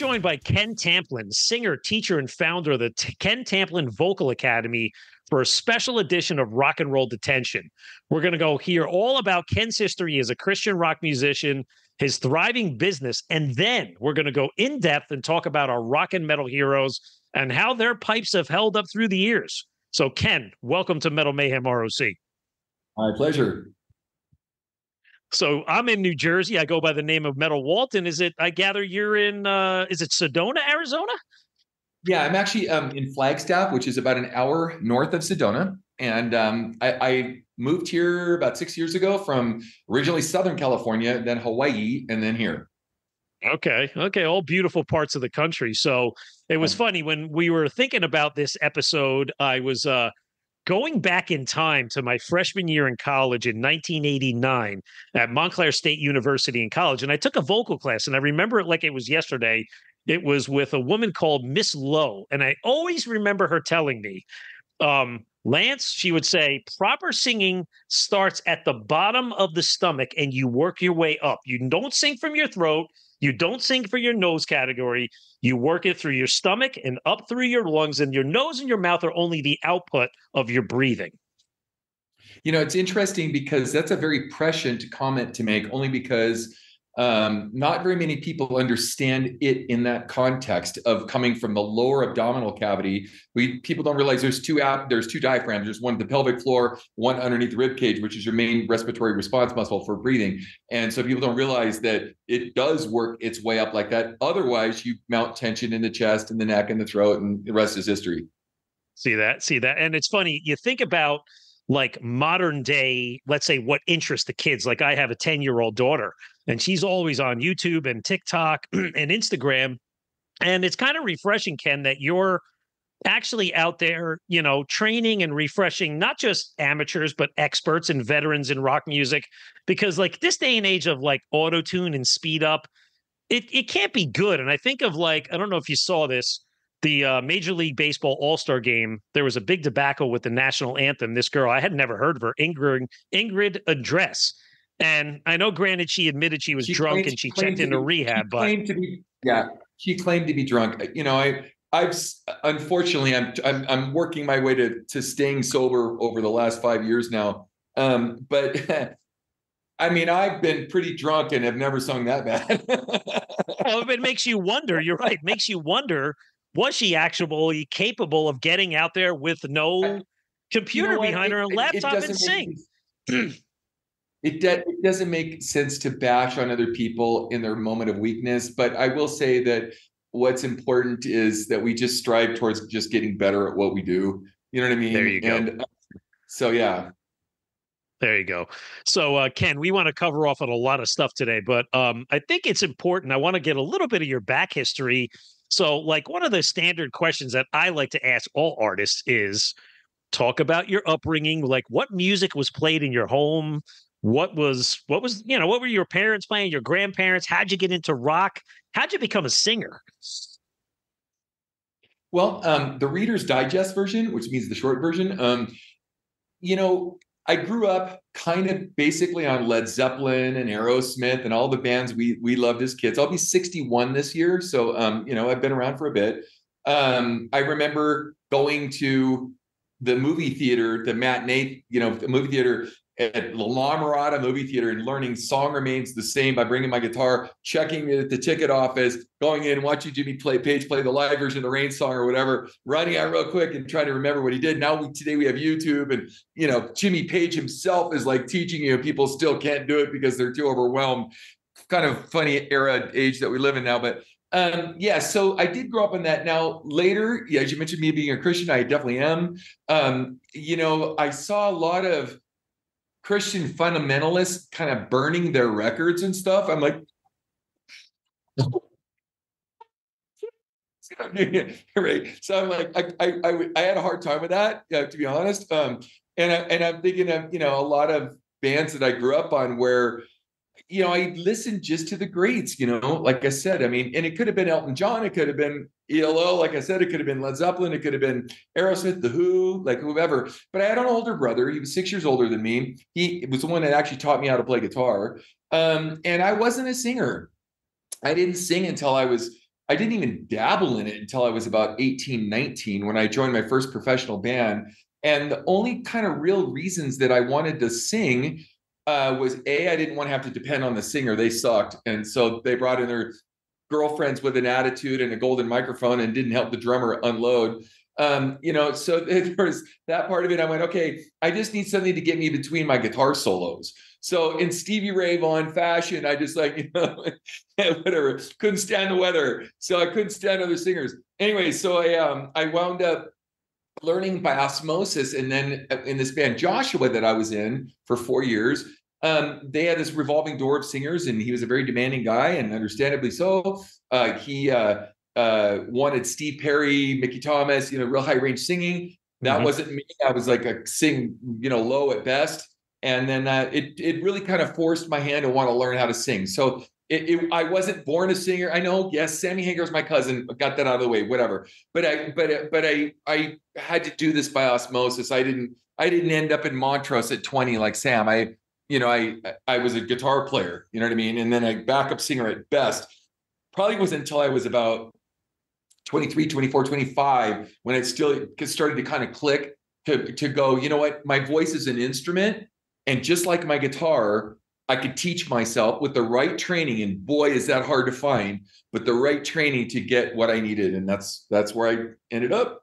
joined by Ken Tamplin, singer, teacher, and founder of the Ken Tamplin Vocal Academy for a special edition of Rock and Roll Detention. We're going to go hear all about Ken's history as a Christian rock musician, his thriving business, and then we're going to go in depth and talk about our rock and metal heroes and how their pipes have held up through the years. So, Ken, welcome to Metal Mayhem ROC. My pleasure. So I'm in New Jersey. I go by the name of Metal Walton. I gather you're in, is it Sedona, Arizona? Yeah, I'm actually in Flagstaff, which is about an hour north of Sedona. And I moved here about 6 years ago from originally Southern California, then Hawaii, and then here. Okay. All beautiful parts of the country. So it was funny when we were thinking about this episode, I was going back in time to my freshman year in college in 1989 at Montclair State University in college. And I took a vocal class, and I remember it like it was yesterday. It was with a woman called Miss Lowe. And I always remember her telling me, Lance, she would say, proper singing starts at the bottom of the stomach and you work your way up. You don't sing from your throat. You don't sing for your nose category. You work it through your stomach and up through your lungs, and your nose and your mouth are only the output of your breathing. You know, it's interesting because that's a very prescient comment to make, only because not very many people understand it in that context of coming from the lower abdominal cavity. People don't realize there's two diaphragms. There's one at the pelvic floor, one underneath the rib cage, which is your main respiratory response muscle for breathing. And so people don't realize that it does work its way up like that. Otherwise, you mount tension in the chest and the neck and the throat, and the rest is history. See that. And it's funny. You think about like modern day, let's say, what interests the kids. Like I have a 10-year-old daughter, and she's always on YouTube and TikTok and Instagram. And it's kind of refreshing, Ken, that you're actually out there, you know, training and refreshing not just amateurs, but experts and veterans in rock music. Because like this day and age of like auto-tune and speed up, it can't be good. And I think of like, I don't know if you saw this, the Major League Baseball All-Star game, there was a big debacle with the national anthem. This girl, I had never heard of her, Ingrid Address. And I know, granted, she admitted she was drunk and she checked into rehab, but she claimed to be drunk. You know, I've unfortunately, I'm working my way to staying sober over the last 5 years now. But I mean, I've been pretty drunk and have never sung that bad. Well, it makes you wonder. You're right. It makes you wonder, was she actually capable of getting out there with no computer behind her and laptop and sing? It doesn't make sense to bash on other people in their moment of weakness, but I will say that what's important is that we just strive towards just getting better at what we do. You know what I mean? There you go. And so, yeah. There you go. So, Ken, we want to cover off on a lot of stuff today, but I think it's important. I want to get a little bit of your back history. So, like, one of the standard questions that I like to ask all artists is talk about your upbringing. Like, what music was played in your home? What were your parents playing, your grandparents? How'd you get into rock? How'd you become a singer? Well, the Reader's Digest version, which means the short version, you know, I grew up kind of basically on Led Zeppelin and Aerosmith and all the bands we loved as kids. I'll be 61 this year. So, you know, I've been around for a bit. I remember going to the movie theater, the matinee, you know, the movie theater at La Mirada movie theater, and learning Song Remains the Same by bringing my guitar, checking it at the ticket office, going in, watching Jimmy Page play the live version of the Rain song or whatever, running out real quick and trying to remember what he did. Now today we have YouTube, and, you know, Jimmy Page himself is like teaching you, people still can't do it because they're too overwhelmed. Kind of funny age that we live in now. But yeah, so I did grow up in that. Now later, yeah, as you mentioned me being a Christian, I definitely am. You know, I saw a lot of Christian fundamentalists kind of burning their records and stuff. I'm like, right. So I'm like, I had a hard time with that, to be honest. And I'm thinking of, you know, a lot of bands that I grew up on where, you know, I listened just to the greats, you know, like I said, I mean, and it could have been Elton John, it could have been ELO, like I said, it could have been Led Zeppelin, it could have been Aerosmith, The Who, like whoever. But I had an older brother. He was 6 years older than me. He was the one that actually taught me how to play guitar. And I wasn't a singer. I didn't sing until I was I didn't even dabble in it until I was about 18, 19 when I joined my first professional band. And the only kind of real reasons that I wanted to sing was I didn't want to have to depend on the singer. They sucked. And so they brought in their girlfriends with an attitude and a golden microphone and didn't help the drummer unload. So there was that part of it. I went, okay, I just need something to get me between my guitar solos. So in Stevie Ray Vaughan fashion, I just whatever, couldn't stand the weather. So I couldn't stand other singers. Anyway, so I wound up learning by osmosis. And then in this band, Joshua, that I was in for 4 years, they had this revolving door of singers, and he was a very demanding guy, and understandably so. He wanted Steve Perry, Mickey Thomas, real high range singing. That wasn't me. I was like a sing, low at best. And then it really kind of forced my hand to want to learn how to sing. So I wasn't born a singer. I know, yes, Sammy Hagar's my cousin. Got that out of the way, whatever. But I had to do this by osmosis. I didn't end up in Montrose at 20 like Sam. I was a guitar player, you know what I mean? And then a backup singer at best. Probably wasn't until I was about 23, 24, 25 when it still started to kind of click to go, you know what? My voice is an instrument. And just like my guitar, I could teach myself with the right training. And boy, is that hard to find, but the right training to get what I needed. And that's where I ended up.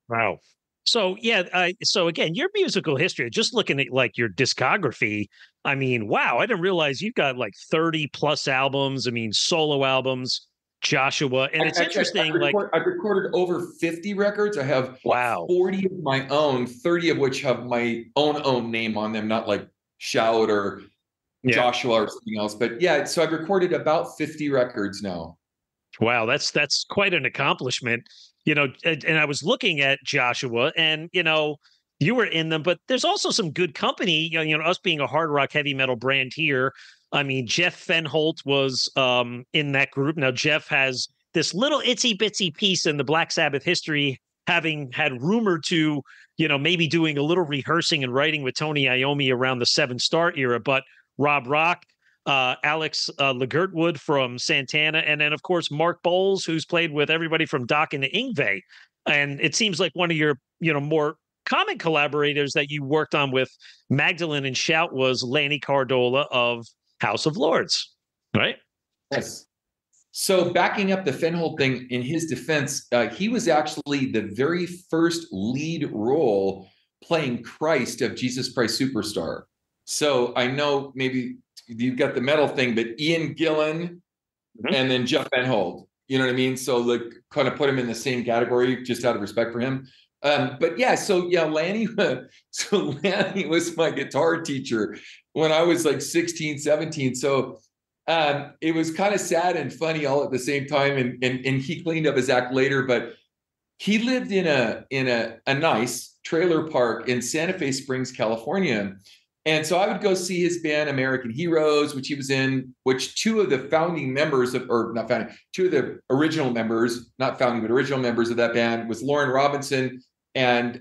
Wow. So, yeah. So again, your musical history, just looking at like your discography, I mean, wow, I didn't realize you've got like 30 plus albums. I mean, solo albums, Joshua. And it's interesting. I've recorded over 50 records. I have 40 of my own, 30 of which have my own name on them, not like Shout or Joshua or something else. But yeah, so I've recorded about 50 records now. Wow, that's quite an accomplishment. And I was looking at Joshua, and you were in them, but there's also some good company. Us being a hard rock heavy metal brand here. I mean, Jeff Fenholt was in that group. Now, Jeff has this little itsy bitsy piece in the Black Sabbath history, having had rumored to, maybe doing a little rehearsing and writing with Tony Iommi around the Seven Star era. But Rob Rock, Alex Lagertwood from Santana, and then, of course, Mark Bowles, who's played with everybody from Dokken to Yngwie. And it seems like one of your, more common collaborators that you worked on with Magdalene and Shout was Lanny Cardola of House of Lords, right? Yes. So backing up the Fenholt thing, in his defense, he was actually the very first lead role playing Christ of Jesus Christ Superstar. So I know maybe you've got the metal thing, but Ian Gillan and then Jeff Fenholt, you know what I mean? So kind of put him in the same category just out of respect for him. Lanny was my guitar teacher when I was like 16, 17. So it was kind of sad and funny all at the same time. And he cleaned up his act later, but he lived in a nice trailer park in Santa Fe Springs, California. And so I would go see his band American Heroes, which he was in, which two of the original members of that band was Lauren Robinson and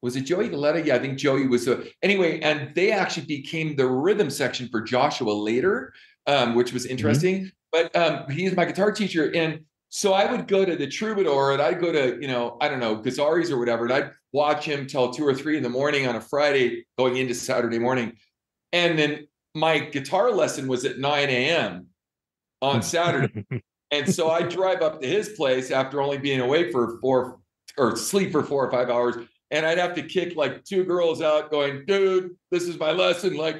was it Joey Galetta? Yeah, I think Joey was. Anyway, and they actually became the rhythm section for Joshua later, which was interesting. But he is my guitar teacher. And so I would go to the Troubadour and I'd go to, Gazzari's or whatever, and I'd watch him till 2 or 3 in the morning on a Friday going into Saturday morning. And then my guitar lesson was at 9 a.m. on Saturday. And so I drive up to his place after only being awake for sleep for 4 or 5 hours. And I'd have to kick like 2 girls out going, dude, this is my lesson. And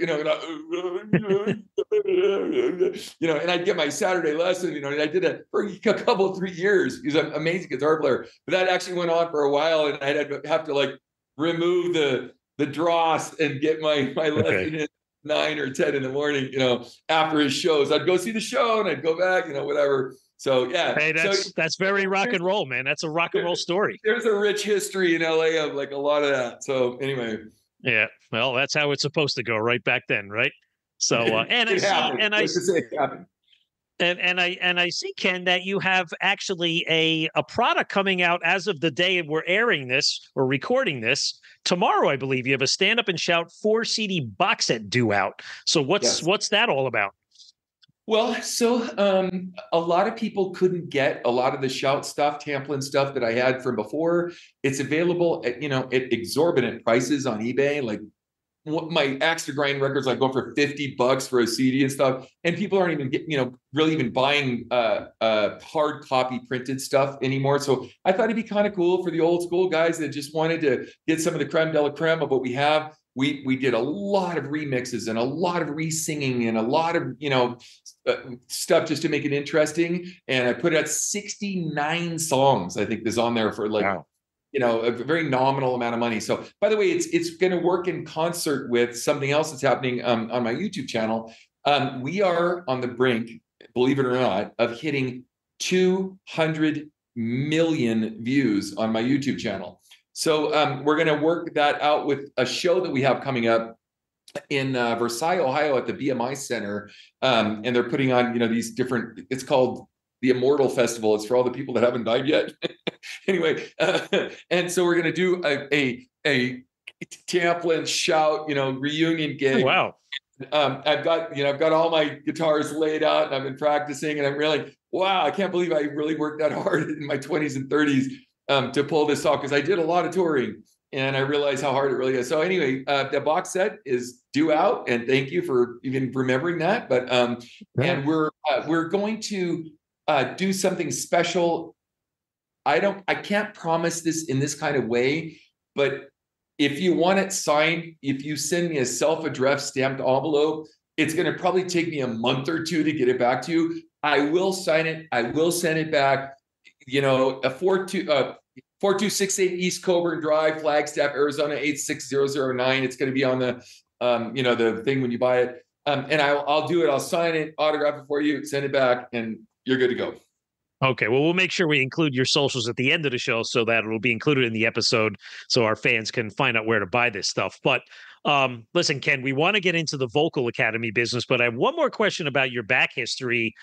I'd get my Saturday lesson, and I did it for a couple, 3 years. He's an amazing guitar player, but that actually went on for a while. And I'd have to like remove the dross and get my lesson in 9 or 10 in the morning, after his shows. I'd go see the show and I'd go back, whatever. So yeah, hey, that's very rock and roll, man. That's a rock and roll story. There's a rich history in LA of like a lot of that. So anyway, yeah, well, that's how it's supposed to go right back then, right? So and I see, Ken, that you have actually a product coming out as of the day we're airing this or recording this tomorrow. I believe you have a Stand Up and Shout 4 CD box set due out. So what's that all about? Well, so a lot of people couldn't get a lot of the Shout stuff, Tamplin stuff that I had from before. It's available at, at exorbitant prices on eBay. Like my Axe to Grind records, like going for $50 for a CD and stuff. And people aren't even getting, really even buying hard copy printed stuff anymore. So I thought it'd be kind of cool for the old school guys that just wanted to get some of the creme de la creme of what we have. We did a lot of remixes and a lot of re-singing and a lot of, stuff just to make it interesting. And I put out 69 songs, I think, is on there for like, wow, a very nominal amount of money. So by the way, it's going to work in concert with something else that's happening on my YouTube channel. We are on the brink, believe it or not, of hitting 200 million views on my YouTube channel. So we're going to work that out with a show that we have coming up in Versailles, Ohio, at the BMI Center, and they're putting on these different. It's called the Immortal Festival. It's for all the people that haven't died yet. Anyway, and so we're going to do a Tamplin Shout reunion gig. Oh, wow. I've got all my guitars laid out, and I've been practicing, and I'm really, wow, I can't believe I really worked that hard in my 20s and 30s. To pull this off, because I did a lot of touring and I realized how hard it really is. So anyway, the box set is due out, and thank you for even remembering that. But and we're going to do something special. I can't promise this in this kind of way, but if you want it signed, if you send me a self-addressed stamped envelope, it's going to probably take me a month or two to get it back to you. I will sign it. I will send it back. A 4268 East Coburn Drive, Flagstaff, Arizona 86009. It's going to be on the the thing when you buy it. And I'll do it. I'll sign it, autograph it for you, send it back, and you're good to go. Okay, well, we'll make sure we include your socials at the end of the show so that it'll be included in the episode so our fans can find out where to buy this stuff. But listen, Ken, we want to get into the Vocal Academy business, but I have one more question about your back history.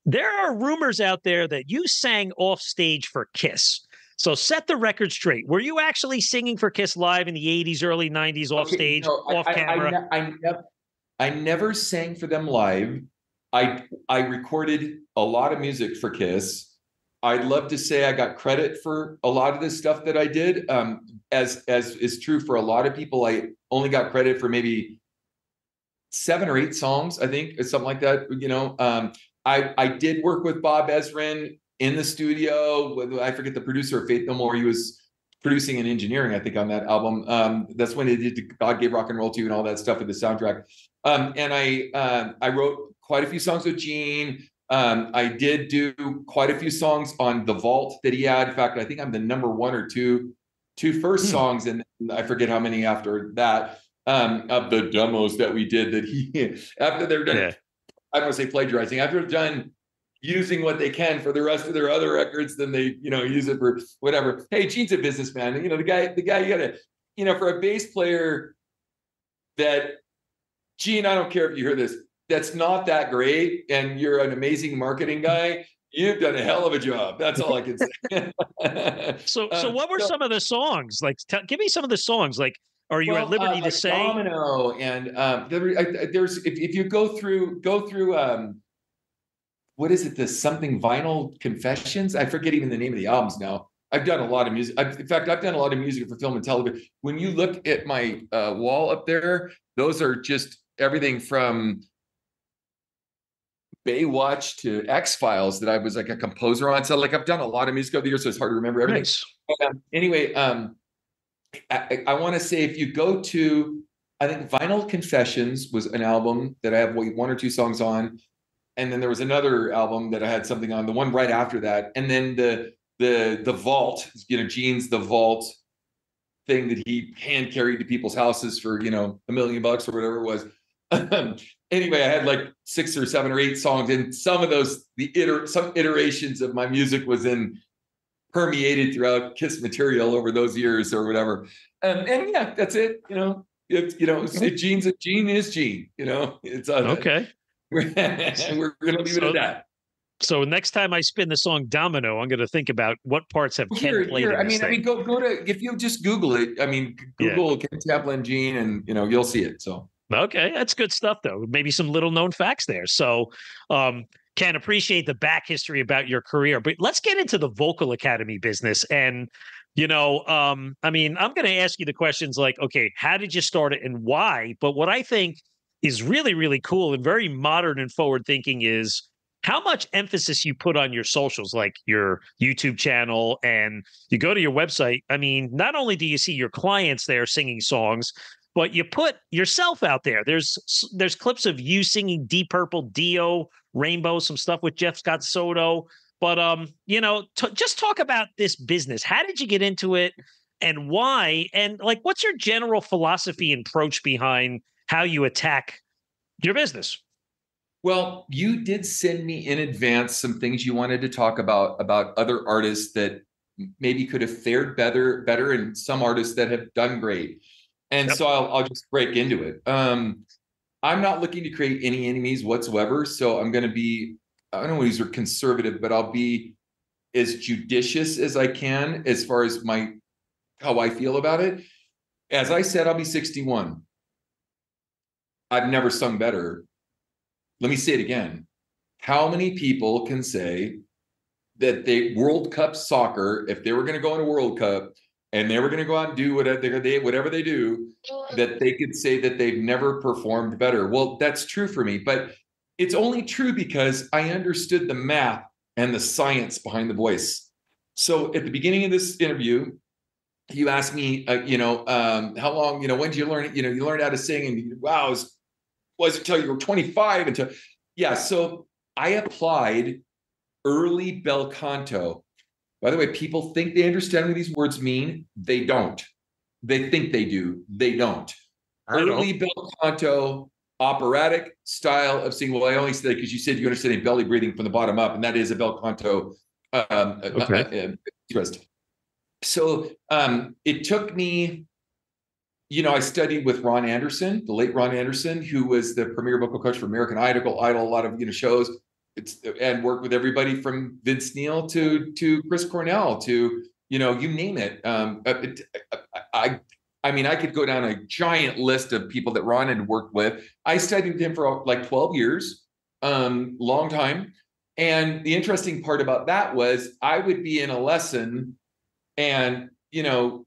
There are rumors out there that you sang off stage for Kiss. So set the record straight. Were you actually singing for Kiss live in the 80s, early 90s, off stage, off camera? I never sang for them live. I recorded a lot of music for Kiss. I'd love to say I got credit for a lot of this stuff that I did. As is true for a lot of people, I only got credit for maybe 7 or 8 songs, I think, or something like that. I did work with Bob Ezrin in the studio. I forget the producer of Faith No More. He was producing and engineering, I think, on that album. That's when they did God Gave Rock and Roll to You and all that stuff with the soundtrack. And I wrote quite a few songs with Gene. I did do quite a few songs on The Vault that he had. In fact, I think I'm the number 1 or 2 first songs, and I forget how many after that, of the demos that we did that he, after they're done. Yeah. I don't want to say plagiarizing. After they're done using what they can for the rest of their other records, then they, use it for whatever. Hey, Gene's a businessman. The guy you gotta, for a bass player that, Gene, I don't care if you hear this, that's not that great, and you're an amazing marketing guy, you've done a hell of a job. That's all I can say. So what were some of the songs? Like, give me some of the songs. Like, are you at liberty to say? Abdominal, and there's if you go through what is it? The something Vinyl Confessions. I forget even the name of the albums now. I've done a lot of music. In fact, I've done a lot of music for film and television. When you look at my wall up there, those are just everything from Baywatch to X-Files that I was like a composer on. So like I've done a lot of music over the years, so it's hard to remember everything. Nice. Anyway, I want to say if you go to, I think Vinyl Confessions was an album that I have 1 or 2 songs on. And then there was another album that I had something on, the one right after that. And then the Vault, Gene's The Vault thing that he hand carried to people's houses for, $1 million or whatever it was. Anyway, I had like 6 or 7 or 8 songs, and some of those, some iterations of my music was permeated throughout Kiss material over those years or whatever. And yeah, that's it. If Gene's a Gene is Gene. It's okay. We're going to leave it at that. So next time I spin the song Domino, I'm going to think about what parts have Ken played in this thing. Go to, if you just Google it, Google Ken Tamplin Gene, and you'll see it. So Okay, that's good stuff, though. Maybe some little known facts there. So, can appreciate the back history about your career, but let's get into the vocal academy business. And, I mean, I'm going to ask you the questions like, okay, how did you start it and why? But what I think is really, really cool and very modern and forward thinking is how much emphasis you put on your socials, like your YouTube channel, and you go to your website. I mean, not only do you see your clients there singing songs, but you put yourself out there. There's clips of you singing Deep Purple, Dio, Rainbow, some stuff with Jeff Scott Soto. But just talk about this business. How did you get into it, and why? And like, what's your general philosophy and approach behind how you attack your business? Well, you did send me in advance some things you wanted to talk about other artists that maybe could have fared better, and some artists that have done great. And so I'll just break into it. I'm not looking to create any enemies whatsoever. So I'm going to be, I don't want to use the word conservative, but I'll be as judicious as I can as far as how I feel about it. As I said, I'll be 61. I've never sung better. Let me say it again. How many people can say that World Cup soccer, if they were going to go in a World Cup, and they were going to go out and do whatever they do, that they could say that they've never performed better? Well, that's true for me, but it's only true because I understood the math and the science behind the voice. So at the beginning of this interview, you asked me, how long, when did you learn, you learned how to sing, and wow, was it until you were 25? So I applied early bel canto. By the way, people think they understand what these words mean. They don't. They think they do. They don't. Early bel canto, operatic style of singing. Well, I only say that because you said you understand belly breathing from the bottom up, and that is a bel canto twist. So it took me, I studied with Ron Anderson, the late Ron Anderson, who was the premier vocal coach for American Idol, a lot of shows. And worked with everybody from Vince Neil to Chris Cornell to you name it. I could go down a giant list of people that Ron had worked with. I studied with him for like 12 years, long time. And the interesting part about that was I would be in a lesson, and the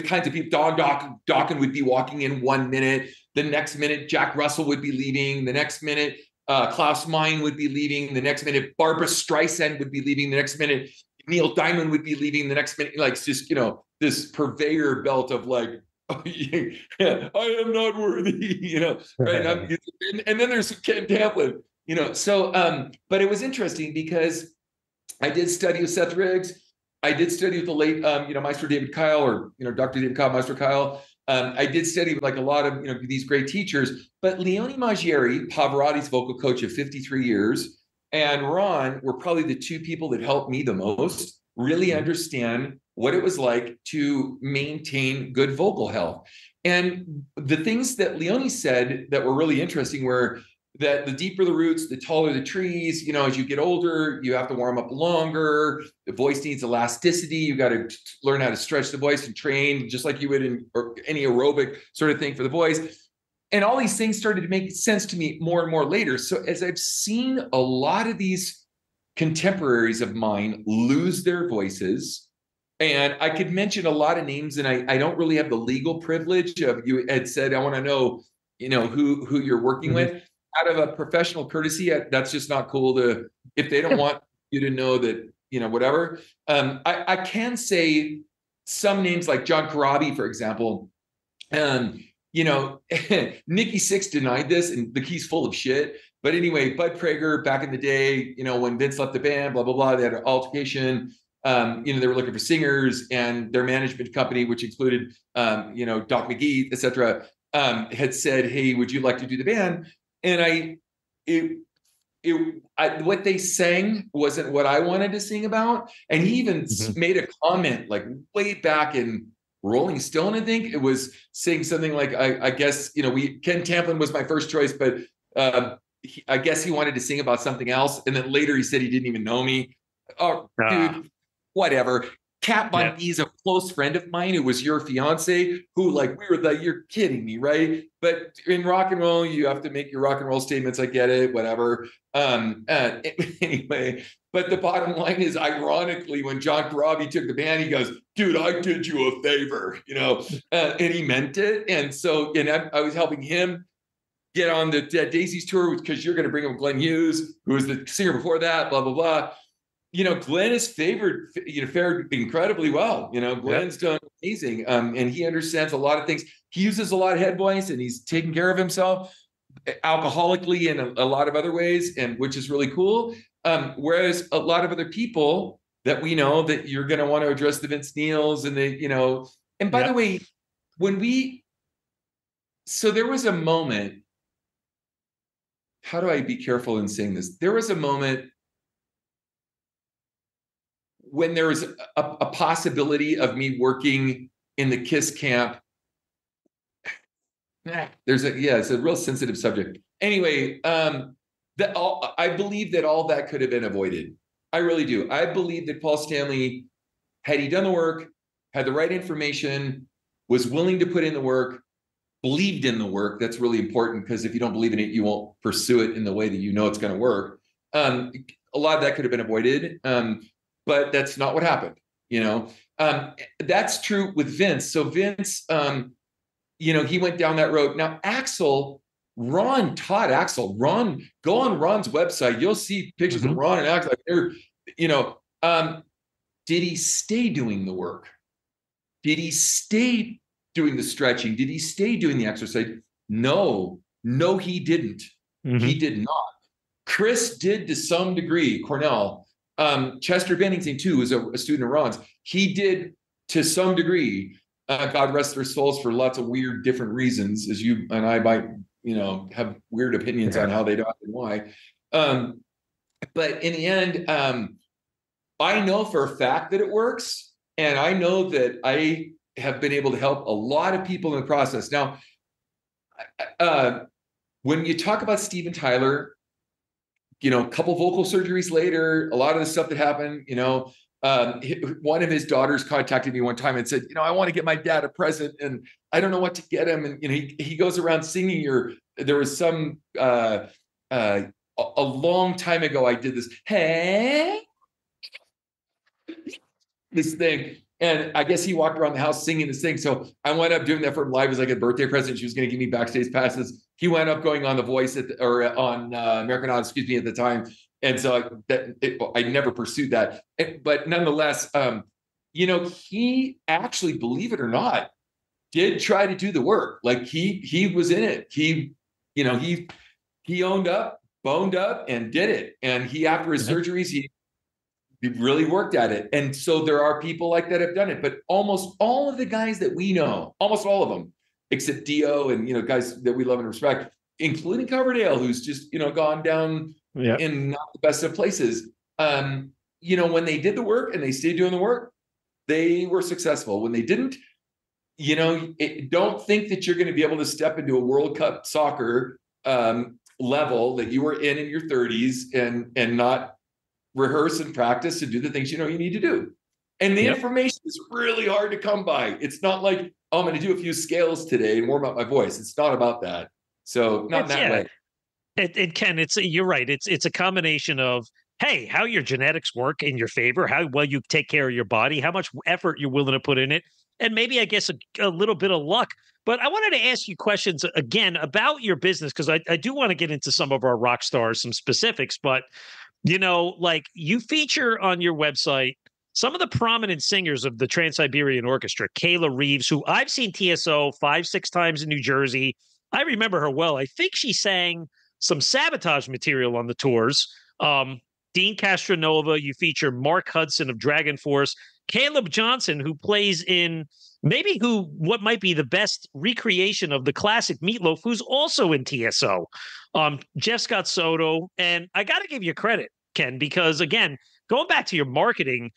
kinds of people, Don Dawkins would be walking in 1 minute, the next minute Jack Russell would be leaving, the next minute Klaus Meine would be leaving, the next minute Barbara Streisand would be leaving, the next minute Neil Diamond would be leaving, the next minute, like, just this purveyor belt of like, I am not worthy, right? And then there's Ken Tamplin, So, but it was interesting because I did study with Seth Riggs. I did study with the late, Maestro David Kyle, or Dr. David Kyle, Maestro Kyle. I did study with like a lot of these great teachers, but Leone Maggieri, Pavarotti's vocal coach of 53 years, and Ron were probably the two people that helped me the most really understand what it was like to maintain good vocal health. And the things that Leone said that were really interesting were that the deeper the roots, the taller the trees, as you get older, you have to warm up longer. The voice needs elasticity. You got to learn how to stretch the voice and train just like you would in any aerobic sort of thing for the voice. And all these things started to make sense to me more and more later. So as I've seen a lot of these contemporaries of mine lose their voices, and I could mention a lot of names, and I don't really have the legal privilege of, you had said, I want to know, who you're working with. Out of a professional courtesy, that's just not cool if they don't want you to know that, whatever. I can say some names like John Corabi, for example. Nikki Sixx denied this, and he's full of shit. But anyway, Bud Prager back in the day, when Vince left the band, blah, blah, blah, they had an altercation. They were looking for singers, and their management company, which included, Doc McGee, et cetera, had said, hey, would you like to do the band? And what they sang wasn't what I wanted to sing about. And he even made a comment like way back in Rolling Stone, I think. It was saying something like, I guess, Ken Tamplin was my first choice, but I guess he wanted to sing about something else. And then later he said he didn't even know me. Oh, dude, whatever. Kat Von D is a close friend of mine who was your fiance, who like, we were like, you're kidding me, right? But in rock and roll, you have to make your rock and roll statements. I get it, whatever. Anyway, but the bottom line is, ironically, when John Corabi took the band, he goes, dude, I did you a favor, you know, and he meant it. And so, and I was helping him get on the Daisies tour because you're going to bring him Glenn Hughes, who was the singer before that, blah, blah, blah. You know, Glenn is fared incredibly well. You know, Glenn's done amazing. And he understands a lot of things. He uses a lot of head voice, and he's taking care of himself alcoholically in a lot of other ways, and which is really cool. Whereas a lot of other people that we know that you're going to want to address the Vince Neils and the, you know, and by the way, so there was a moment, how do I be careful in saying this? There was a moment when there was a possibility of me working in the KISS camp. It's a real sensitive subject. Anyway, I believe that all that could have been avoided. I really do. I believe that Paul Stanley, had he done the work, had the right information, was willing to put in the work, believed in the work. That's really important, because if you don't believe in it, you won't pursue it in the way that you know it's going to work. A lot of that could have been avoided. But that's not what happened, you know. That's true with Vince. So Vince, you know, he went down that road. Now, Ron taught Axl. Go on Ron's website. You'll see pictures of Ron and Axl. Like they're, you know, did he stay doing the work? Did he stay doing the stretching? Did he stay doing the exercise? No, he didn't. He did not. Chris did to some degree, Cornell. Chester Bennington, too, was a student of Ron's. He did to some degree, God rest their souls, for lots of weird, different reasons, as you and I might, you know, have weird opinions on how they do it and why. But in the end, I know for a fact that it works. And I know that I have been able to help a lot of people in the process. Now, when you talk about Steven Tyler, you know, a couple vocal surgeries later, a lot of the stuff that happened, you know, one of his daughters contacted me one time and said, you know, I want to get my dad a present and I don't know what to get him. And, you know, he goes around singing there was some, a long time ago, I did this, this thing. And I guess he walked around the house singing this thing. So I wound up doing that for him live as like a birthday present. She was going to give me backstage passes. He wound up going on The Voice on American Idol, at the time. And so I never pursued that. But nonetheless, you know, he actually, believe it or not, did try to do the work. Like he was in it. He owned up, boned up, and did it. And he, after his surgeries, he really worked at it. And so there are people like that have done it. But almost all of the guys that we know, almost all of them, except Dio and, you know, guys that we love and respect, including Coverdale, who's just, you know, gone down in not the best of places. You know, when they did the work and they stayed doing the work, they were successful. When they didn't, you know, don't think that you're going to be able to step into a World Cup soccer level that you were in your 30s and not rehearse and practice and do the things you know you need to do. And the information is really hard to come by. It's not like, oh, I'm going to do a few scales today and warm up my voice. It's not about that. So not that way. It can. You're right. It's a combination of, hey, how your genetics work in your favor, how well you take care of your body, how much effort you're willing to put in it, and maybe, I guess, a little bit of luck. But I wanted to ask you questions again about your business, because I do want to get into some of our rock stars, some specifics. But, you know, like, you feature on your website some of the prominent singers of the Trans-Siberian Orchestra, Kayla Reeves, who I've seen TSO 5-6 times in New Jersey. I remember her well. I think she sang some Sabotage material on the tours. Dean Castronova, you feature Mark Hudson of Dragon Force, Caleb Johnson, who plays in what might be the best recreation of the classic Meatloaf, who's also in TSO. Jeff Scott Soto. And I got to give you credit, Ken, because, again, going back to your marketing,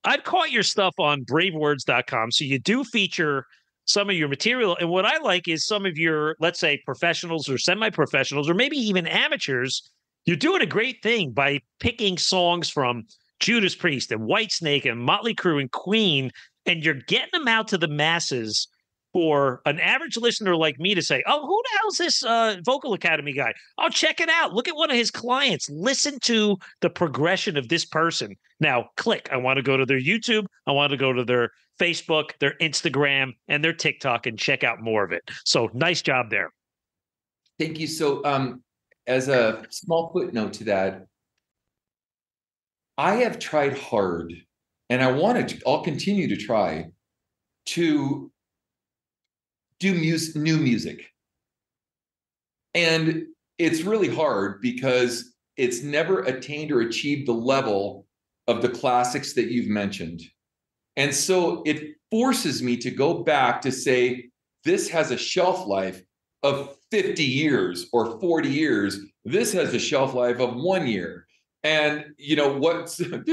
I've caught your stuff on bravewords.com. So you do feature some of your material. And what I like is some of your, let's say, professionals or semi-professionals, or maybe even amateurs. You're doing a great thing by picking songs from Judas Priest and Whitesnake and Motley Crue and Queen, and you're getting them out to the masses for an average listener like me to say, oh, who the hell's this Vocal Academy guy? Oh, check it out. Look at one of his clients. Listen to the progression of this person. Now, click. I want to go to their YouTube. I want to go to their Facebook, their Instagram, and their TikTok and check out more of it. So nice job there. Thank you. So as a small footnote to that, I have tried hard, and I'll continue to try to do new music. And it's really hard because it's never attained or achieved the level of the classics that you've mentioned. And so it forces me to go back to say, this has a shelf life of 50 years or 40 years. This has a shelf life of 1 year. And you know what's door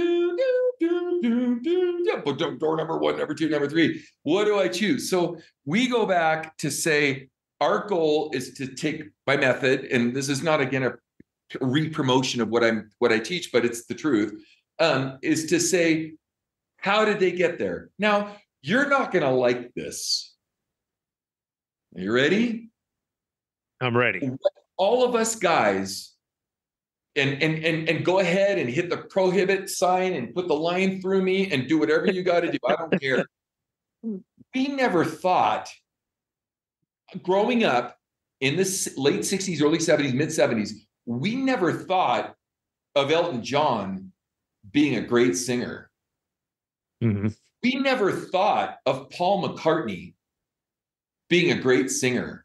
number 1, number 2, number 3. What do I choose? So we go back to say our goal is to take my method, and this is not again a re-promotion of what I teach, but it's the truth. Is to say, how did they get there? Now you're not going to like this. Are you ready? I'm ready. All of us guys. And go ahead and hit the prohibit sign and put the line through me and do whatever you got to do. I don't care. We never thought, growing up in the late 60s, early 70s, mid 70s, we never thought of Elton John being a great singer. Mm-hmm. We never thought of Paul McCartney being a great singer.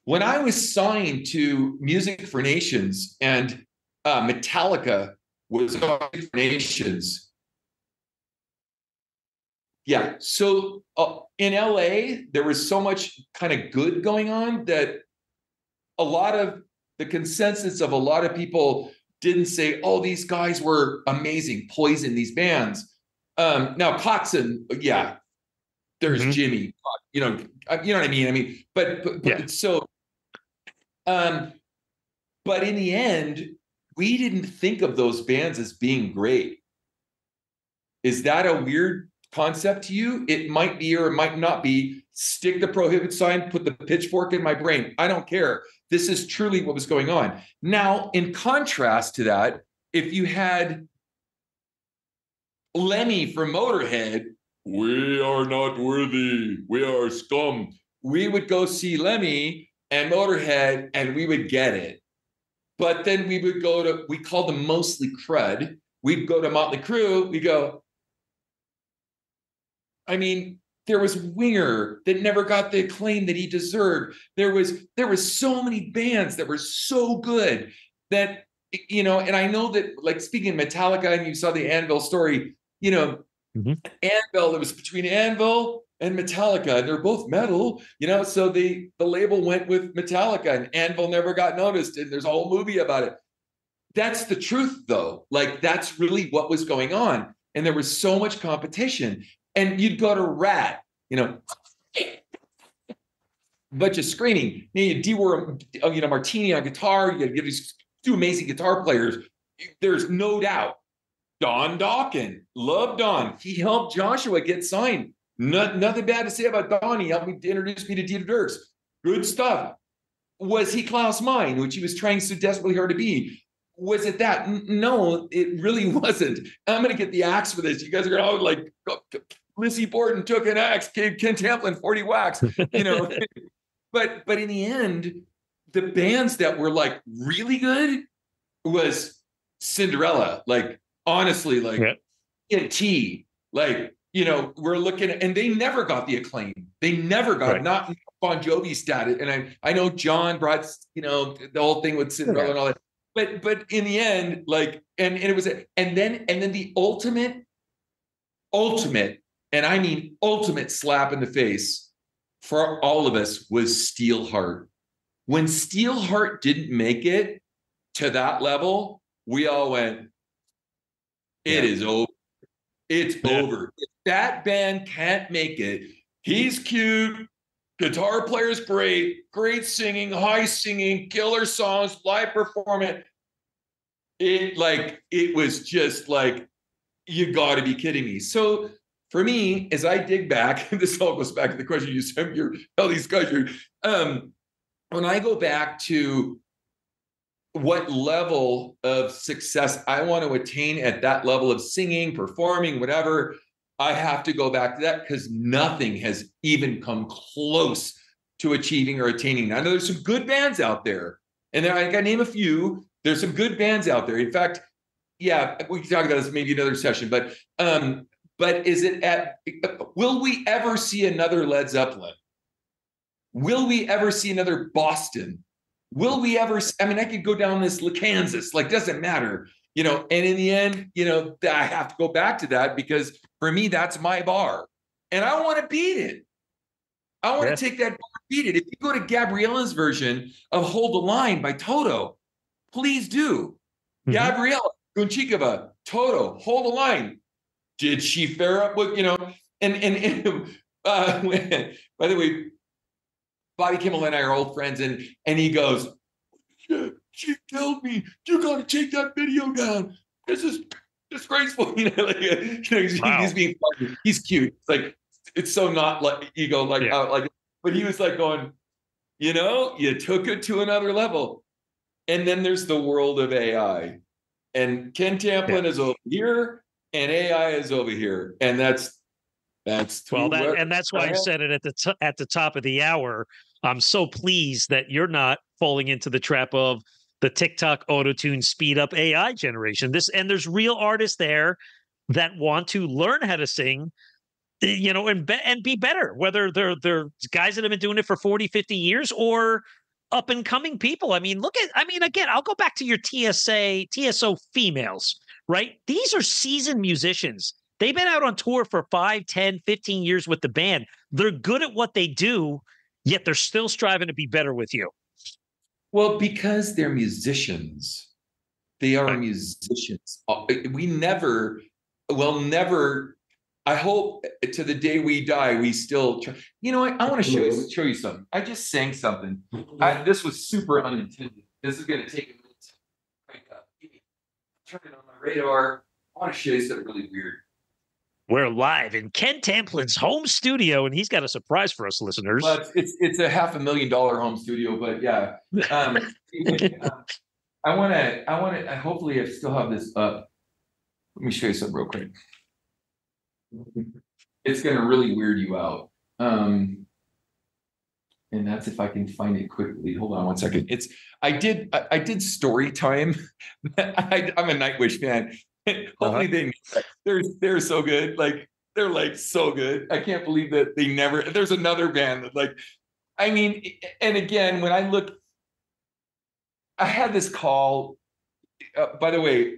When I was signed to Music for Nations and Metallica was on Music for Nations, yeah. So in LA, there was so much kind of good going on that a lot of the consensus of a lot of people didn't say, oh, these guys were amazing, Poison, these bands. Now Kotzen, yeah, there's Jimmy, you know what I mean? But yeah. So, but in the end, we didn't think of those bands as being great. Is that a weird concept to you? It might be, or it might not be. Stick the prohibit sign, put the pitchfork in my brain. I don't care. This is truly what was going on. Now, in contrast to that, if you had Lemmy from Motorhead, we are not worthy, we are scum, we would go see Lemmy and Motorhead and we would get it. But then we would go to, we call them mostly crud. We'd go to Motley Crue, we go, I mean, there was Winger that never got the acclaim that he deserved. There was so many bands that were so good that, you know, and I know that, like, speaking of Metallica, and you saw the Anvil story, you know, Anvil, it was between Anvil and Metallica, and they're both metal, you know, so the label went with Metallica, and Anvil never got noticed, and there's a whole movie about it. That's the truth, though. Like, that's really what was going on. And there was so much competition. And you'd go to Rat, you know, bunch of screaming. You do, you know, Martini on guitar. You get these two amazing guitar players. There's no doubt. Don Dawkins, love Don. He helped Joshua get signed. Nothing bad to say about Don. He helped me introduce me to Dieter Dierks. Good stuff. Was he Klaus Meine, which he was trying so desperately hard to be? Was it that? No, it really wasn't. I'm going to get the axe for this. You guys are going to all like, Lizzie Borden took an axe, gave Ken Tamplin 40 whacks, you know. but in the end, the bands that were like really good was Cinderella. Like, honestly, like T, like, you know, we're looking at, and they never got the acclaim. They never got not Bon Jovi status. And I know John brought, you know, the whole thing with Cinderella and all that. But in the end, like, and it was, and then the ultimate, and I mean ultimate slap in the face for all of us was Steelheart. When Steelheart didn't make it to that level, we all went, it is over. It's over. If that band can't make it, he's cute, guitar player's great, great singing, high singing, killer songs, live performance. it was just like, you got to be kidding me. So for me, as I dig back, this all goes back to the question you said, all these guys, when I go back to what level of success I want to attain at that level of singing, performing, whatever, I have to go back to that because nothing has even come close to achieving or attaining. I know there's some good bands out there, and I got to name a few. There's some good bands out there. In fact, yeah, we can talk about this maybe another session, but is it will we ever see another Led Zeppelin? Will we ever see another Boston? Will we ever, I mean, I could go down this Kansas, like, doesn't matter, and in the end, I have to go back to that because for me, that's my bar and I want to beat it. I want to take that bar and beat it. If you go to Gabriella's version of Hold the Line by Toto, please do. Mm-hmm. Gabriella Gunchikova, Toto, Hold the Line. Did she fare up with, and by the way, Bobby Kimmel and I are old friends, and he goes, she killed me. You got to take that video down. This is disgraceful. Wow. He's being funny. He's cute. It's like, it's so not like ego, but he was like going, you took it to another level. And then there's the world of AI, and Ken Tamplin is over here, and AI is over here, and that's well, and that's why I said it at the top of the hour. I'm so pleased that you're not falling into the trap of the TikTok auto-tune speed up AI generation. And there's real artists there that want to learn how to sing, and be better, whether they're guys that have been doing it for 40, 50 years or up and coming people. I mean, again, I'll go back to your TSO females, right? These are seasoned musicians. They've been out on tour for 5, 10, 15 years with the band. They're good at what they do, yet they're still striving to be better with you. Well, because they're musicians. They are musicians. We'll never, I hope to the day we die, we still try. I want to show you something. I just sang something. This was super unintended. This is going to take a minute to crank up. Turn it on my radar. I want to show you something really weird. We're live in Ken Tamplin's home studio, and he's got a surprise for us listeners. Well, it's a $500,000 home studio, but yeah. I want to, hopefully I still have this up. Let me show you something real quick. It's going to really weird you out. And that's if I can find it quickly. Hold on one second. I did story time. I'm a Nightwish fan. Hopefully they're so good. Like, they're like so good. I can't believe that there's another band that and again, when I look, I had this call, by the way,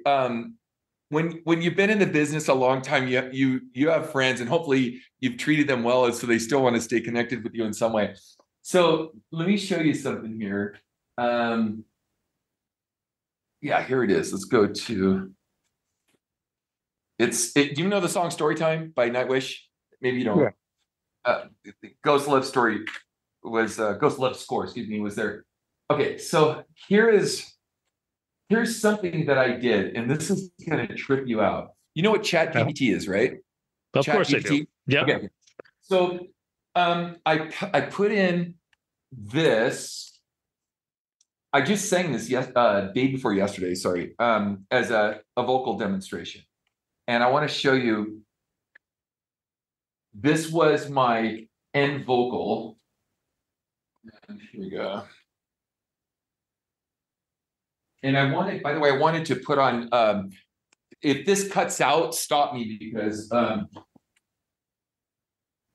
when you've been in the business a long time, you have friends, and hopefully you've treated them well, and so they still want to stay connected with you in some way. So let me show you something here. Yeah, here it is. Let's go to. Do you know the song "Storytime" by Nightwish? Maybe you don't. Yeah. Ghost Love Story was Ghost Love Score. Excuse me, was there. Okay, so here's something that I did, and this is going to trip you out. You know what ChatGPT is, right? Of course I do. Yeah. Okay. So I put in this. I just sang this day before yesterday. Sorry, as a vocal demonstration. And I want to show you, this was my end vocal. And here we go. And by the way, I wanted to put on, if this cuts out, stop me, because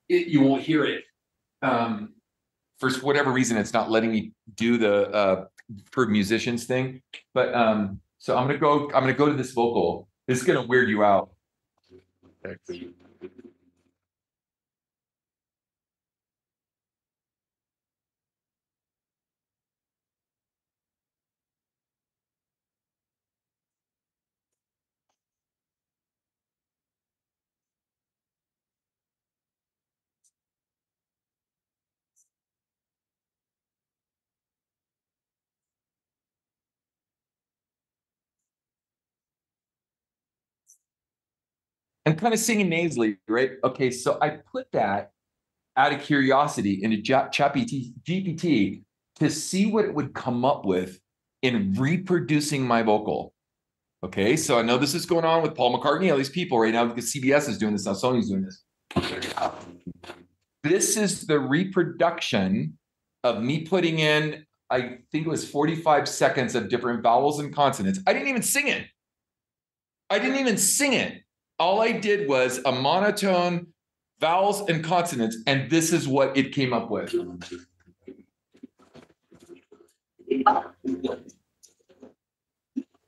you won't hear it. For whatever reason, it's not letting me do the for musicians thing. But so I'm gonna go to this vocal. This is gonna weird you out. and kind of singing nasally, right? Okay, so I put that out of curiosity into GPT to see what it would come up with in reproducing my vocal. Okay, so I know this is going on with Paul McCartney, all these people right now, because CBS is doing this now, Sony's doing this. This is the reproduction of me putting in, I think it was 45 seconds of different vowels and consonants. I didn't even sing it. All I did was a monotone, vowels and consonants, and this is what it came up with.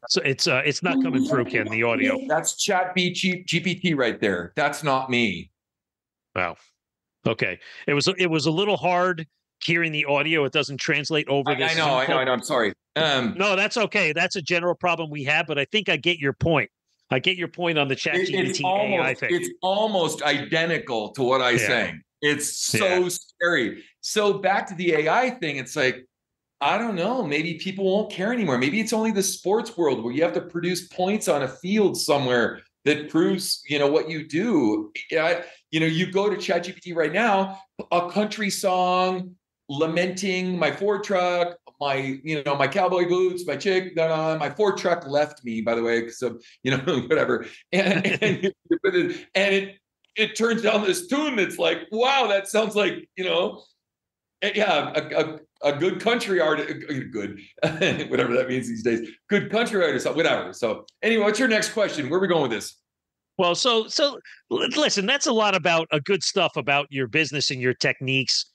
So it's not coming through, Ken, the audio. That's GPT right there. That's not me. Wow. Okay. It was a little hard hearing the audio. It doesn't translate over this. I know. I'm sorry. No, that's okay. That's a general problem we have, but I think I get your point. I get your point on the ChatGPT AI thing. It's almost identical to what I sang. It's so scary. So back to the AI thing, it's like, I don't know, maybe people won't care anymore. Maybe it's only the sports world where you have to produce points on a field somewhere that proves, what you do. You go to ChatGPT right now, a country song, lamenting my Ford truck, my cowboy boots, my chick, my Ford truck left me, by the way, so whatever, and it turns down this tune that's like, wow, that sounds like a good country artist, good whatever that means these days, good country artist, whatever. So anyway, what's your next question? Where are we going with this? Well, so listen, that's a lot about good stuff about your business and your techniques.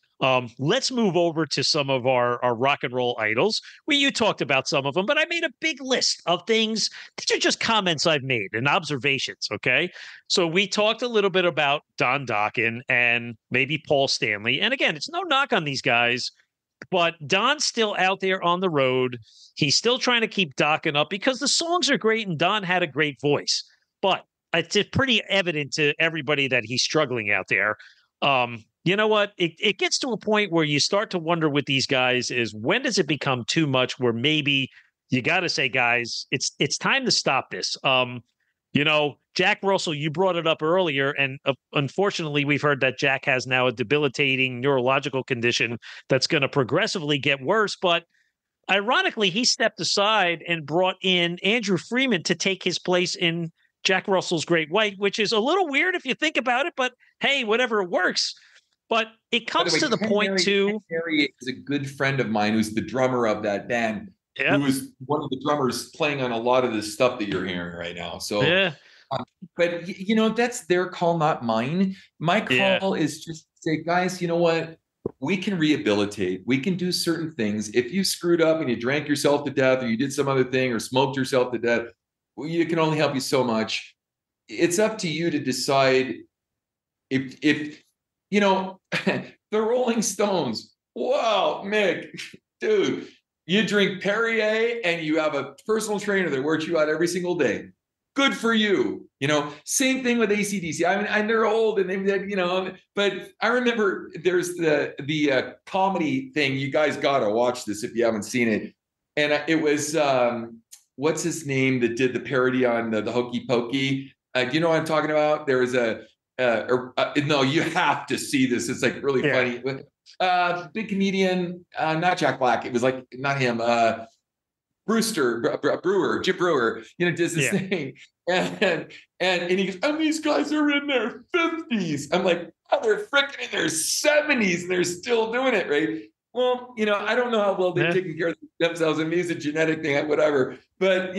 Let's move over to some of our rock and roll idols. You talked about some of them, but I made a big list of things. These are just comments I've made and observations, okay? So we talked a little bit about Don Dokken and maybe Paul Stanley. And again, it's no knock on these guys, but Don's still out there on the road. He's still trying to keep Dokken up because the songs are great and Don had a great voice. But it's pretty evident to everybody that he's struggling out there. You know what? It gets to a point where you start to wonder with these guys is when does it become too much where maybe you got to say, guys, it's time to stop this. Jack Russell, you brought it up earlier, and unfortunately, we've heard that Jack has now a debilitating neurological condition that's going to progressively get worse. But ironically, he stepped aside and brought in Andrew Freeman to take his place in Jack Russell's Great White, which is a little weird if you think about it, but hey, whatever, it works. But it comes to the point too. Ken Harry is a good friend of mine who's the drummer of that band, who is one of the drummers playing on a lot of this stuff that you're hearing right now. So, but that's their call, not mine. My call is just to say, guys, you know what? We can rehabilitate. We can do certain things. If you screwed up and you drank yourself to death, or you did some other thing, or smoked yourself to death, you can only help you so much. It's up to you to decide if the Rolling Stones. Wow, Mick, dude, you drink Perrier and you have a personal trainer that works you out every single day. Good for you. Same thing with AC/DC. I mean, they're old and they, but I remember there's the comedy thing. You guys got to watch this if you haven't seen it. And it was, what's his name that did the parody on the Hokey Pokey? Do you know what I'm talking about? There was no, you have to see this. It's like really funny. Big comedian, not Jack Black. It was like, not him. Jim Brewer, does this thing. And he goes, and these guys are in their 50s. I'm like, oh, they're freaking in their 70s and they're still doing it, right? Well, I don't know how well they're taking care of themselves. I mean, it's a genetic thing, whatever. But,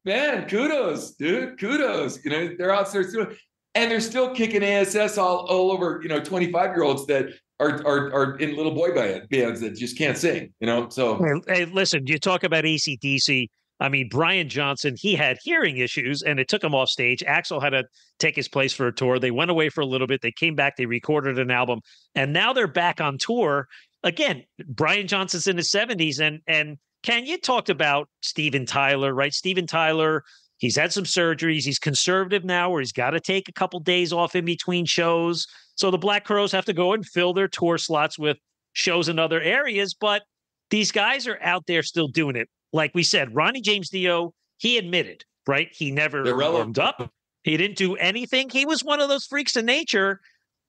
man, kudos, dude, kudos. They're out there doing, and they're still kicking ASS all over, 25-year-olds that are in little boy bands that just can't sing, So, hey, listen, you talk about AC/DC. I mean, Brian Johnson, he had hearing issues and it took him off stage. Axl had to take his place for a tour. They went away for a little bit. They came back. They recorded an album, and now they're back on tour. Again, Brian Johnson's in his 70s. And Ken, you talked about Steven Tyler, right? Steven Tyler, he's had some surgeries. He's conservative now where he's got to take a couple days off in between shows. So the Black Crowes have to go and fill their tour slots with shows in other areas. But these guys are out there still doing it. Like we said, Ronnie James Dio, he admitted, right? He never warmed up. He didn't do anything. He was one of those freaks of nature.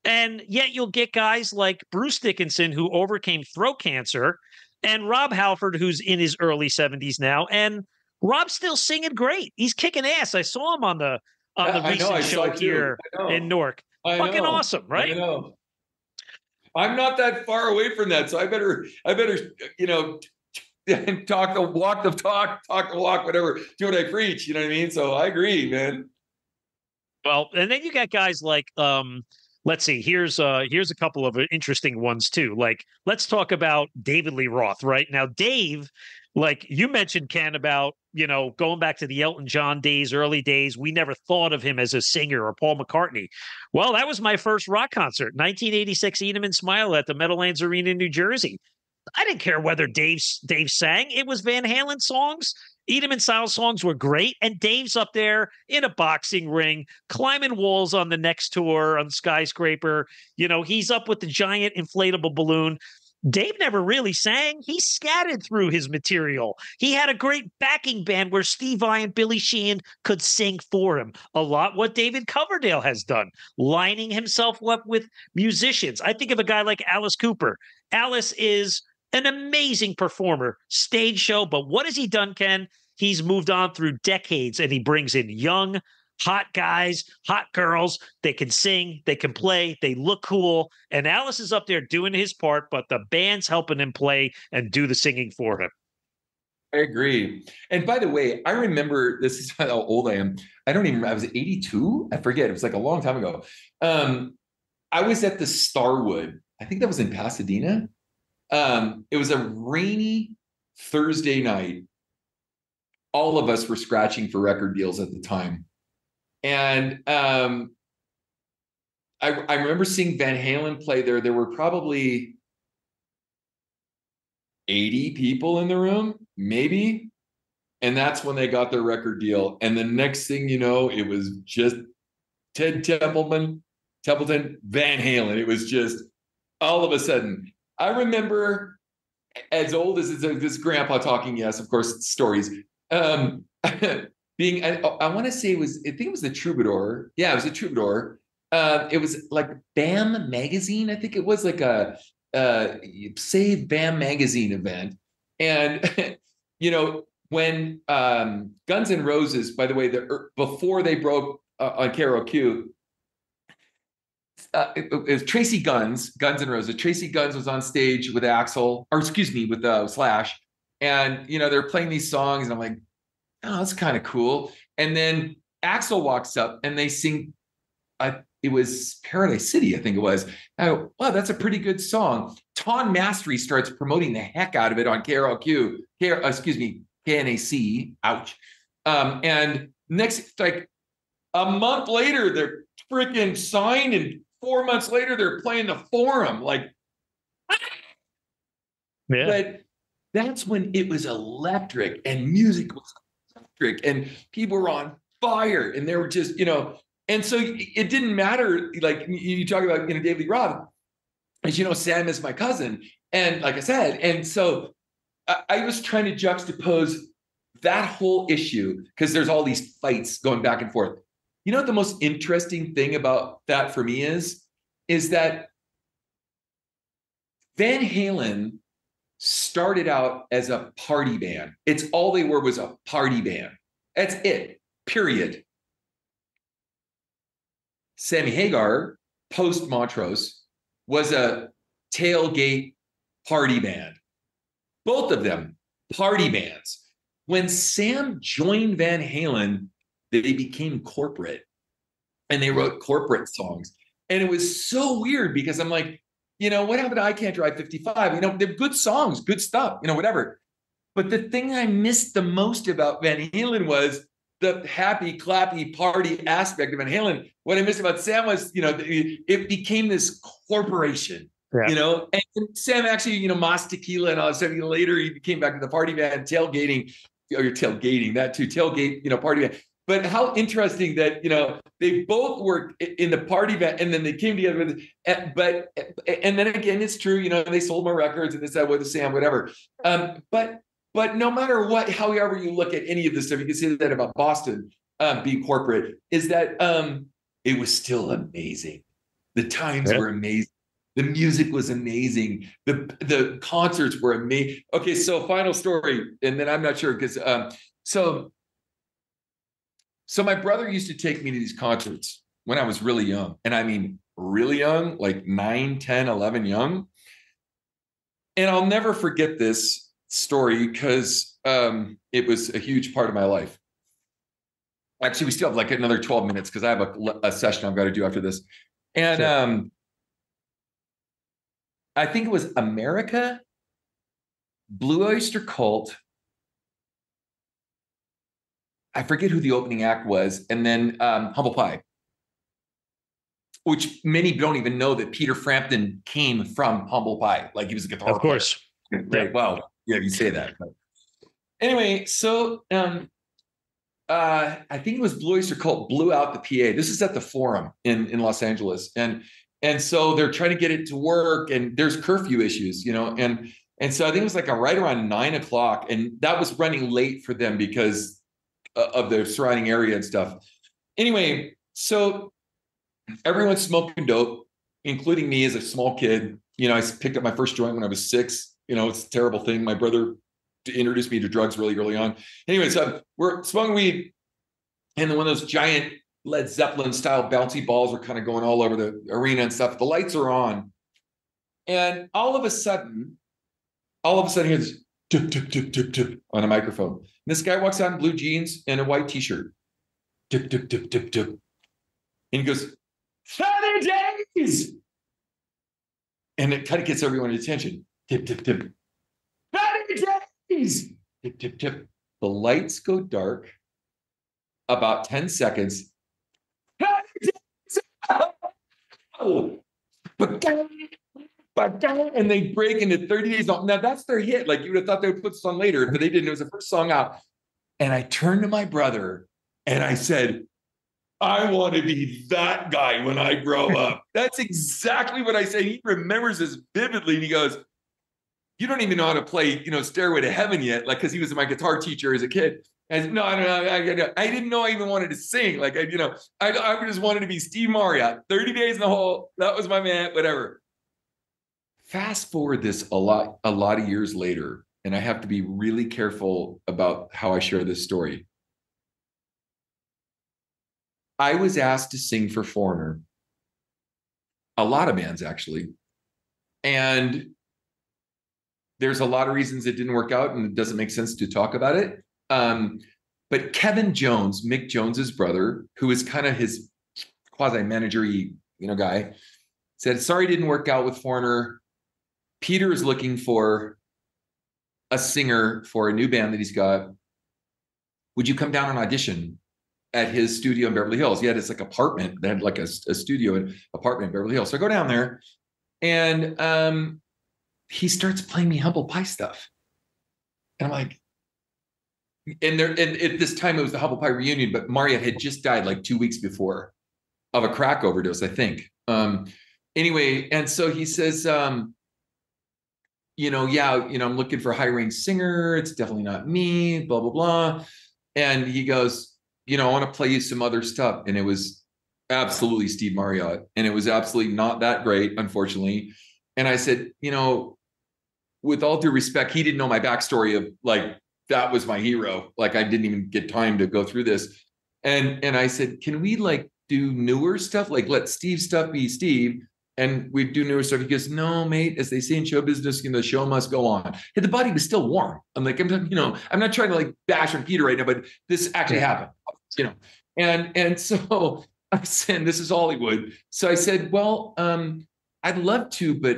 And yet you'll get guys like Bruce Dickinson, who overcame throat cancer, and Rob Halford, who's in his early 70s now. And Rob's still singing great. He's kicking ass. I saw him on the recent show here in Newark. Fucking awesome, right? I know. I'm not that far away from that, so I better, you know, talk the walk, whatever. Do what I preach. You know what I mean? So I agree, man. Well, and then you got guys like, let's see. Here's a couple of interesting ones too. Like, let's talk about David Lee Roth. Right now, Dave, like you mentioned, Ken, about, you know, going back to the Elton John days, early days. We never thought of him as a singer, or Paul McCartney. Well, that was my first rock concert, 1986, Eat Smile at the Meadowlands Arena in New Jersey. I didn't care whether Dave sang. It was Van Halen songs. Eat Style songs were great. And Dave's up there in a boxing ring, climbing walls on the next tour on Skyscraper. You know, he's up with the giant inflatable balloon. Dave never really sang. He scattered through his material. He had a great backing band where Steve Vai and Billy Sheehan could sing for him. A lot what David Coverdale has done, lining himself up with musicians. I think of a guy like Alice Cooper. Alice is an amazing performer, stage show, but what has he done, Ken? He's moved on through decades, and he brings in young, hot guys, hot girls. They can sing, they can play, they look cool. And Alice is up there doing his part, but the band's helping him play and do the singing for him. I agree. And by the way, I remember, this is how old I am. I was 82. I forget. It was like a long time ago. I was at the Starwood. I think that was in Pasadena. It was a rainy Thursday night. All of us were scratching for record deals at the time. And I remember seeing Van Halen play there. There were probably 80 people in the room, maybe. And that's when they got their record deal. And the next thing you know, it was just Ted Templeton, Van Halen. It was just all of a sudden. I remember, as old as this grandpa talking, yes, of course, stories. Being, I want to say I think it was the Troubadour. Yeah, it was a Troubadour. It was like BAM magazine. I think it was like a Save BAM magazine event. And, you know, when Guns N' Roses, by the way, before they broke on KROQ, it was Tracy Guns N' Roses. Tracy Guns was on stage with with Slash. And, you know, they're playing these songs, and I'm like, oh, that's kind of cool. And then Axl walks up and they sing, it was Paradise City, I think it was. I go, wow, that's a pretty good song. Ton Mastery starts promoting the heck out of it on KNAC, ouch. And next, like a month later, they're freaking signed, and 4 months later, they're playing the Forum. Like, yeah. But that's when it was electric, and music was electric, and people were on fire, and they were just, you know, and so it didn't matter. Like you talk about, you know, David Lee Roth, as you know, Sam is my cousin. And like I said, and so I was trying to juxtapose that whole issue, because there's all these fights going back and forth. You know what the most interesting thing about that for me is that Van Halen started out as a party band. It's all they were was a party band. That's it, period. Sammy Hagar, post Montrose, was a tailgate party band. Both of them, party bands. When Sam joined Van Halen, they became corporate, and they wrote corporate songs. And it was so weird, because I'm like, you know, what happened to I Can't Drive 55? You know, they're good songs, good stuff, you know, whatever. But the thing I missed the most about Van Halen was the happy, clappy party aspect of Van Halen. What I missed about Sam was, you know, it became this corporation, you know, and Sam actually, you know, Mas Tequila and all that stuff. Later, he came back to the party band, tailgate, you know, party band. But how interesting that, you know, they both worked in the party band, and then they came together with it. And then again, it's true, you know, they sold more records and this, that, with Sam, whatever. But no matter what, however you look at any of this stuff, you can say that about Boston. be corporate, is that it was still amazing. The times were amazing. The music was amazing. The concerts were amazing. Okay, so final story, and then I'm not sure because so my brother used to take me to these concerts when I was really young, and I mean really young, like 9, 10, 11 young. And I'll never forget this story because it was a huge part of my life. Actually, we still have like another 12 minutes because I have a session I've got to do after this. And sure. I think it was America, Blue Oyster Cult. I forget who the opening act was. And then Humble Pie, which many don't even know that Peter Frampton came from Humble Pie. Like he was a guitar player. Of course. Right. Well, yeah, you say that. But anyway, so I think it was Blue Oyster Cult blew out the PA. This is at the Forum in Los Angeles. And so they're trying to get it to work, and there's curfew issues, you know, and so I think it was like right around 9 o'clock, and that was running late for them because of the surrounding area and stuff. Anyway, so everyone's smoking dope, including me as a small kid. You know, I picked up my first joint when I was 6. You know, it's a terrible thing. My brother introduced me to drugs really early on. Anyway, so we're smoking weed, and then one of those giant Led Zeppelin style bouncy balls are kind of going all over the arena and stuff. The lights are on, and all of a sudden, here's tip, tip, tip, tip, tip on a microphone. And this guy walks out in blue jeans and a white t-shirt. Tip, tip, tip, tip, tip. And he goes, 30 days! And it kind of gets everyone's attention. Tip, tip, tip. 30 days! Tip, tip, tip. The lights go dark. About 10 seconds. And they break into 30 days. Now that's their hit. Like you would have thought they would put this on later, but they didn't. It was the first song out. And I turned to my brother and I said, I want to be that guy when I grow up. That's exactly what I said. He remembers this vividly. And he goes, you don't even know how to play, you know, Stairway to Heaven yet. Like, cause he was my guitar teacher as a kid. I said, no, I didn't know I even wanted to sing. Like, I just wanted to be Steve Marriott. 30 days in the hole. That was my man, whatever. Fast forward this a lot of years later, and I have to be really careful about how I share this story. I was asked to sing for Foreigner. A lot of bands, actually. And there's a lot of reasons it didn't work out, and it doesn't make sense to talk about it. But Kevin Jones, Mick Jones's brother, who is kind of his quasi-manager-y, you know, guy, said, sorry, it didn't work out with Foreigner. Peter is looking for a singer for a new band that he's got. Would you come down and audition at his studio in Beverly Hills? He had his like apartment. They had like a studio and apartment in Beverly Hills. So I go down there, and he starts playing me Humble Pie stuff. And I'm like, and at this time it was the Humble Pie reunion, but Marriott had just died like 2 weeks before of a crack overdose, I think. Anyway, and so he says, you know, yeah, you know, I'm looking for a high-range singer. It's definitely not me, blah, blah, blah. And he goes, you know, I want to play you some other stuff. And it was absolutely Steve Marriott. And it was absolutely not that great, unfortunately. And I said, you know, with all due respect, he didn't know my backstory of like, that was my hero. Like I didn't even get time to go through this. And I said, can we like do newer stuff? Like let Steve's stuff be Steve. And we do newer stuff. He goes, no, mate, as they say in show business, you know, the show must go on. And the body was still warm. I'm like, I'm not trying to like bash on Peter right now, but this actually happened, you know? And so I said, this is Hollywood. So I said, well, I'd love to, but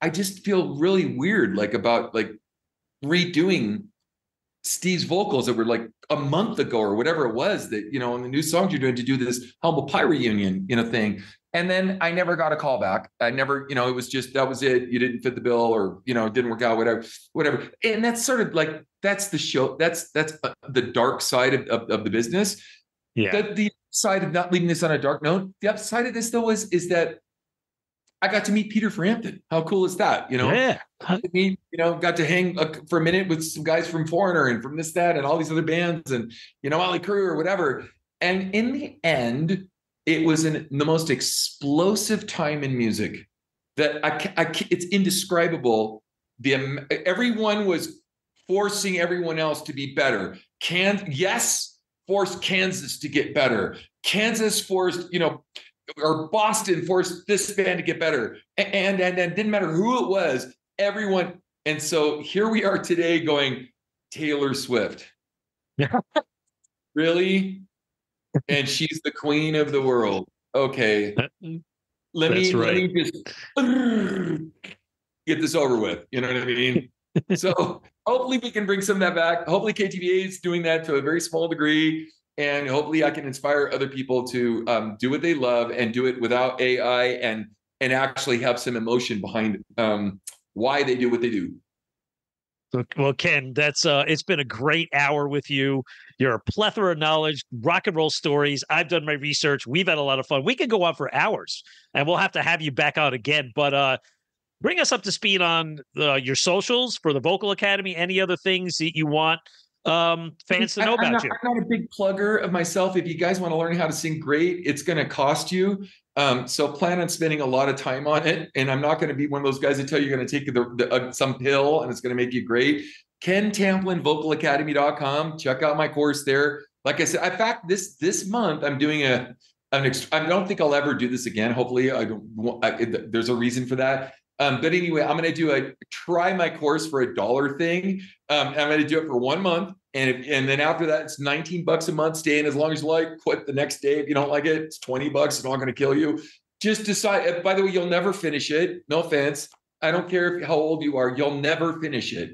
I just feel really weird, like about like redoing Steve's vocals that were like a month ago or whatever it was that, you know, on the new songs you're doing to do this Humble Pie reunion, you know, thing. And then I never got a call back. I never, you know, it was just, that was it. You didn't fit the bill or, you know, it didn't work out, whatever. And that's sort of like, that's the show. That's the dark side of the business. Yeah. The side of not leaving this on a dark note. The upside of this though is that I got to meet Peter Frampton. How cool is that? You know, yeah. Got to hang for a minute with some guys from Foreigner and from this, that, and all these other bands and, you know, Motley Crue or whatever. And in the end, it was the most explosive time in music that it's indescribable. Everyone was forcing everyone else to be better. Forced Kansas to get better. Kansas forced, or Boston forced this band to get better. And didn't matter who it was, everyone. And so here we are today going, Taylor Swift. Really? And she's the queen of the world. Okay. Let me just get this over with. You know what I mean? So hopefully we can bring some of that back. Hopefully KTVA is doing that to a very small degree. And hopefully I can inspire other people to do what they love and do it without AI and actually have some emotion behind why they do what they do. Well, Ken, that's it's been a great hour with you. You're a plethora of knowledge, rock and roll stories. I've done my research. We've had a lot of fun. We could go on for hours, and we'll have to have you back on again. But bring us up to speed on your socials for the Vocal Academy. Any other things that you want fans to know about you? I'm not a big plugger of myself. If you guys want to learn how to sing great, it's going to cost you. So plan on spending a lot of time on it. And I'm not going to be one of those guys that tell you you're going to take some pill and it's going to make you great. Ken Tamplin Vocal Academy.com. Check out my course there. Like I said, in fact, this month I'm doing I don't think I'll ever do this again. Hopefully there's a reason for that. But anyway, I'm going to try my course for $1 thing. I'm going to do it for 1 month. And then after that, it's $19 a month. Stay in as long as you like, quit the next day. If you don't like it, it's $20. It's not going to kill you. Just decide. By the way, you'll never finish it. No offense. I don't care how old you are. You'll never finish it.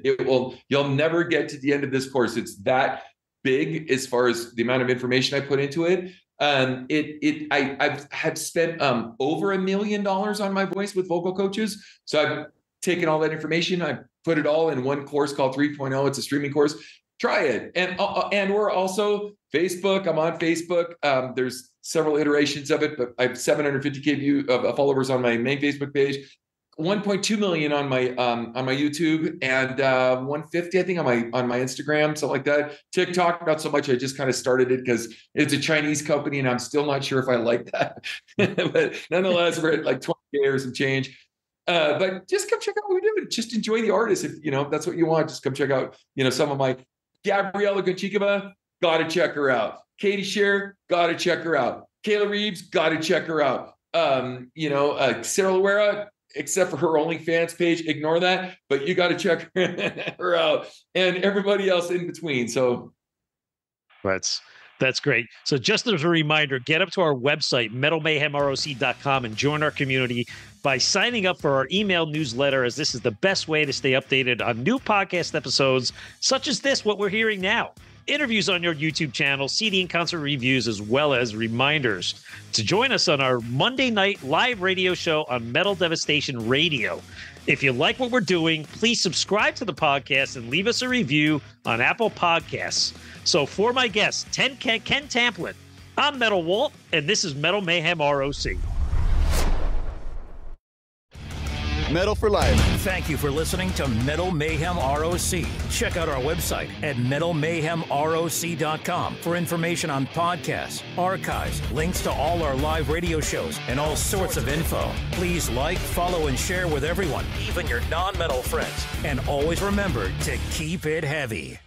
You'll never get to the end of this course. It's that big as far as the amount of information I put into it. I've spent over $1 million on my voice with vocal coaches. So I've taken all that information. I put it all in one course called 3.0. It's a streaming course. Try it. And we're also Facebook. I'm on Facebook. There's several iterations of it, but I have 750K followers on my main Facebook page. 1.2 million on my YouTube, and 150 I think on my Instagram, something like that. TikTok, not so much. I just kind of started it because it's a Chinese company, and I'm still not sure if I like that. But nonetheless, we're at like 20K or some change. But just come check out what we're doing. Just enjoy the artist. If that's what you want, just come check out. Some of my Gabriela Gonchikova, gotta check her out. Katie Scher, gotta check her out. Kayla Reeves, gotta check her out. Sarah Loera, except for her OnlyFans page, ignore that, but you got to check her out, and everybody else in between. So that's great. So just as a reminder, get up to our website, metalmayhemroc.com, and join our community by signing up for our email newsletter, as this is the best way to stay updated on new podcast episodes, such as this, what we're hearing now. Interviews on your YouTube channel, CD and concert reviews, as well as reminders to join us on our Monday night live radio show on Metal Devastation Radio. If you like what we're doing, please subscribe to the podcast and leave us a review on Apple Podcasts. So for my guest, Ken Tamplin, I'm Metal Walt, and this is Metal Mayhem ROC. Metal for life. Thank you for listening to Metal Mayhem ROC. Check out our website at metalmayhemroc.com for information on podcasts, archives, links to all our live radio shows, and all sorts of info. Please like, follow, and share with everyone, even your non-metal friends. And always remember to keep it heavy.